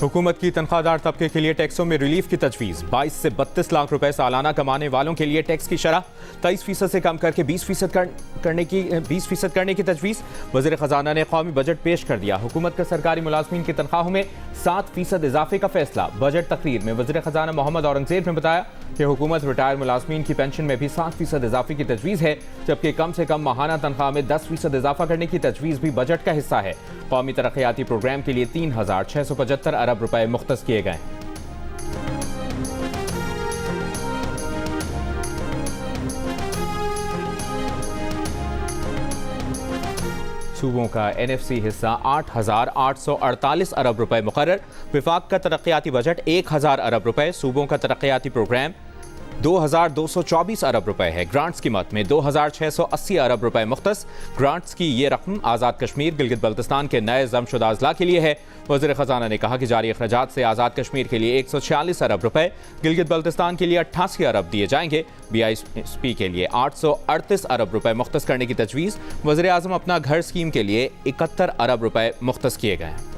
हुकूमत की तनख्वाहदार तबके के लिए टैक्सों में रिलीफ की तजवीज़। 22 से 32 लाख रुपए सालाना कमाने वालों के लिए टैक्स की शरह 23% से कम करके 20% करने की तजवीज़। वज़ीर ख़जाना ने कौमी बजट पेश कर दिया। हुकूमत का सरकारी मुलाज़मीन की तनख्वाहों में 7% इजाफे का फैसला। बजट तकरीर में वज़ीर ख़जाना मोहम्मद औरंगज़ेब ने बताया कि हुकूमत रिटायर मुलाज़मीन की पेंशन में भी 7% इजाफे की तजवीज़ है, जबकि कम से कम माहाना तनख्वाह में 10% इजाफा करने की तजवीज़ भी बजट का हिस्सा है। कौमी तरक्याती प्रोग्राम के लिए 3,675 अरब रुपए मुख्तस किए गए। सूबों का NFC हिस्सा 8,848 अरब रुपए मुकर्रर। विफाक का तरक्याती बजट 1,000 अरब रुपए। सूबों का तरक्याती प्रोग्राम 2,224 अरब रुपए है। ग्रांट्स की मद में 2,680 अरब रुपए मुख्तस। ग्रांट्स की ये रकम आज़ाद कश्मीर गिलगित बल्तिस्तान के नए जमशुदा अजला के लिए है। वज़ीर ख़जाना ने कहा कि जारी अखराजात से आज़ाद कश्मीर के लिए 146 अरब रुपए, गिलगित बल्तिस्तान के लिए 88 अरब दिए जाएंगे। BISP के लिए 838 अरब रुपए मुख्तस करने की तजवीज़। वज़ीर आज़म अपना घर स्कीम के लिए 71 अरब रुपए मुख्तस किए गए हैं।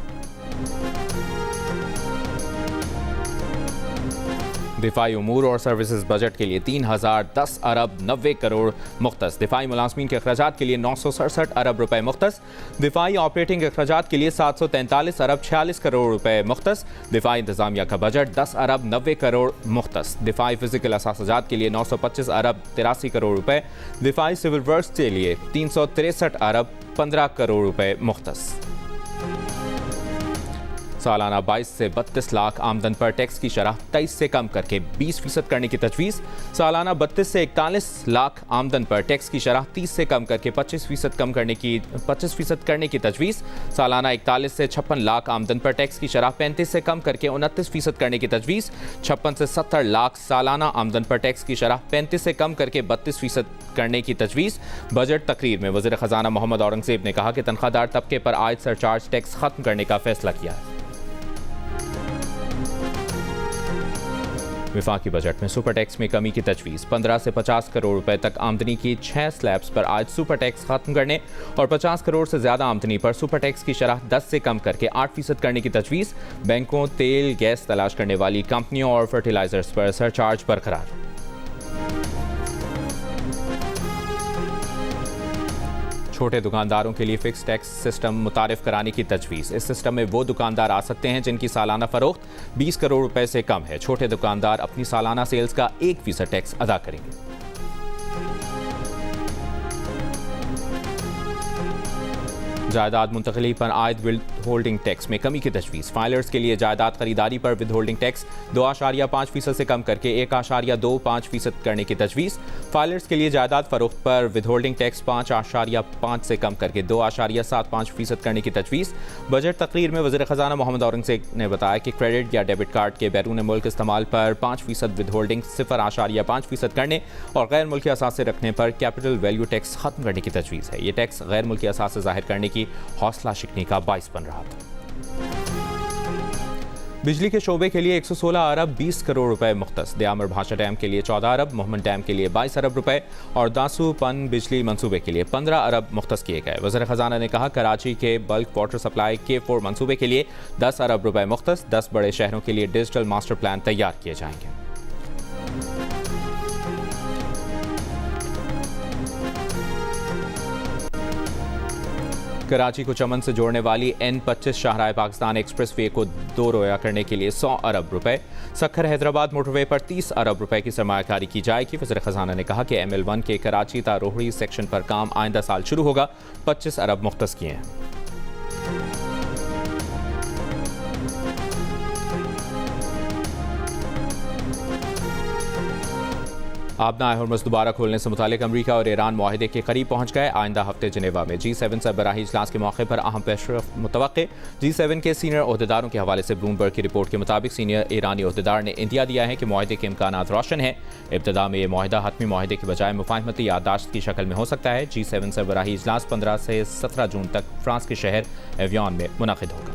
दिफाई उमूर और सर्विसेज बजट के लिए 3,010 अरब 90 करोड़ मुख्तस। दिफाई मुलाज़मीन के अखराजात के लिए 967 अरब रुपए मुख्तस। दिफाई ऑपरेटिंग अखराजात के लिए 743 अरब 46 करोड़ रुपए मुख्तस। दिफाई इंतजामिया का बजट 10 अरब 90 करोड़ मुख्तस। दिफाई फिजिकल असासाजात के लिए 925 अरब 83 करोड़ रुपए। दिफाई सिविल वर्क्स के लिए 363 अरब 15 करोड़ रुपए मुख्तस। सालाना 22 से 32 लाख आमदन पर टैक्स की शरह 23 से कम करके 20% करने की तजवीज़। सालाना 32 से 41 लाख आमदन पर टैक्स की शरह 30 से कम करके 25% करने की तजवीज़। सालाना 41 से 56 लाख आमदन पर टैक्स की शरह 35 से कम करके 29% करने की तजवीज़। 56 से 70 लाख सालाना आमदन पर टैक्स की शरह 35 से कम करके 32% करने की तजवीज़। बजट तकरीर में वज़ीर ख़जाना मोहम्मद औरंगज़ेब ने कहा कि तनख्वाहदार तबके पर आयद सरचार्ज टैक्स खत्म करने का फैसला किया है। विफाकी बजट में सुपर टैक्स में कमी की तजवीज़। 15 से 50 करोड़ रुपए तक आमदनी की 6 स्लैब्स पर आज सुपर टैक्स खत्म करने और 50 करोड़ से ज़्यादा आमदनी पर सुपर टैक्स की शरह 10 से कम करके 8% करने की तजवीज़। बैंकों, तेल गैस तलाश करने वाली कंपनियों और फर्टिलाइजर्स पर सरचार्ज बरकरार। छोटे दुकानदारों के लिए फिक्स टैक्स सिस्टम मुतारिफ कराने की तजवीज़। इस सिस्टम में वो दुकानदार आ सकते हैं जिनकी सालाना फरोख्त 20 करोड़ रुपए से कम है। छोटे दुकानदार अपनी सालाना सेल्स का 1% टैक्स अदा करेंगे। जायदाद मुंतकली पर आयद विद होल्डिंग टैक्स में कमी की तजवीज़। फाइलर्स के लिए जायदाद खरीदारी पर विद होल्डिंग टैक्स 2.5% से कम करके 1.25% करने की तजवीज़। फाइलर्स के लिए जायदाद फरोख्त पर विद होल्डिंग टैक्स 5.5 से कम करके 2.75% करने की तजवीज़। बजट तकरीर में वज़ीर ख़जाना मोहम्मद औरंगज़ेब ने बताया कि क्रेडिट या डेबिट कार्ड के बैरून मुल्क इस्तेमाल पर 5% विद होल्डिंग 0.5% करने और गैर मुल्की असासे रखने पर कैपिटल वैल्यू टैक्स खत्म करने की तजवीज़ है। ये टैक्स गैर मुल्की असासे ज़ाहिर करने की हौसला शिकनी का बाइस बन रहा था। बिजली के शोबे के लिए 116 अरब 20 करोड़ रुपए मुख्तस। दयामर भाषा डैम के लिए 14 अरब, मोहम्मद डैम के लिए 22 अरब रुपए और दासू पन बिजली मंसूबे के लिए 15 अरब मुख्तस किए गए। वज़ीर ख़जाना ने कहा कराची के बल्क वाटर सप्लाई K4 मंसूबे के लिए 10 अरब रुपए मुख्तस। 10 बड़े शहरों के लिए डिजिटल मास्टर प्लान तैयार किए जाएंगे। कराची को चमन से जोड़ने वाली N25 शाहराह पाकिस्तान एक्सप्रेस वे को दो रोया करने के लिए 100 अरब रुपए। सक्खर हैदराबाद मोटरवे पर 30 अरब रुपए की सरमायाकारी की जाएगी। वज़ीर ख़जाना ने कहा कि ML1 के कराची ता रोहड़ी सेक्शन पर काम आइंदा साल शुरू होगा। 25 अरब मुख्तस किए हैं। आबना हॉर्मज़ दोबारा खोलने से मुतालिक अमरीका और ईरान मुआहिदे के करीब पहुंच गए। आइंदा हफ्ते जिनेवा में G7 सरबराही इजलास के मौके पर अहम पेशरफ मुतवक्के। G7 के सीनियर ओहदेदारों के हवाले से ब्लूमबर्ग की रिपोर्ट के मुताबिक सीनियर ईरानी ओहदेदार ने इंदिया दिया है कि मुआहिदे के इम्कानात रोशन है। इब्तदा में यह मुआहिदा हतमी मुआहिदे के बजाय मुफाहमती याददाश्त की शक्ल में हो सकता है। G7 सरबराही इजलास 15 से 17 जून तक फ्रांस के शहर एवियन में मुनक़िद होगा।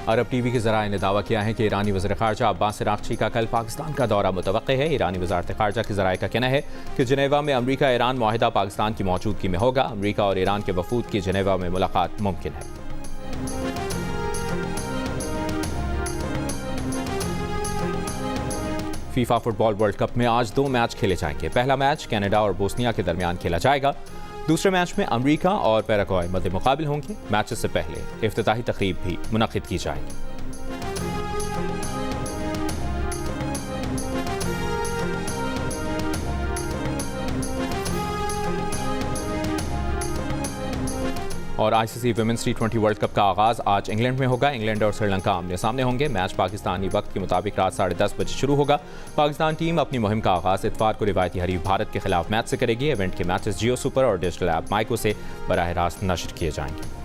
अरब टीवी के ज़राए ने दावा किया है कि ईरानी वज़ीर ख़ारजा अब्बास अराग़ची का कल पाकिस्तान का दौरा मुतवक्के है। ईरानी वज़ारत ख़ारजा के ज़राए का कहना है कि जनेवा में अमरीका ईरान मुआहिदा पाकिस्तान की मौजूदगी में होगा। अमरीका और ईरान के वफूद की जनेवा में मुलाकात मुमकिन है। फीफा फुटबॉल वर्ल्ड कप में आज 2 मैच खेले जाएंगे। पहला मैच कनाडा और बोस्निया के दरमियान खेला जाएगा। दूसरे मैच में अमेरिका और पैराग्वे मद्दे मुकाबिल होंगे। मैच से पहले इफ्तिताही तकरीब भी मुनक्किद की जाएगी। और ICC women's T20 world cup का आगाज आज इंग्लैंड में होगा। इंग्लैंड और श्रीलंका आमने सामने होंगे। मैच पाकिस्तानी वक्त के मुताबिक रात 10:30 बजे शुरू होगा। पाकिस्तान टीम अपनी मुहिम का आगाज इतवार को रिवायती हरीफ भारत के खिलाफ मैच से करेगी। इवेंट के मैचेस जियो सुपर और डिजिटल ऐप माइको से बराह रास्त नशर किए जाएंगे।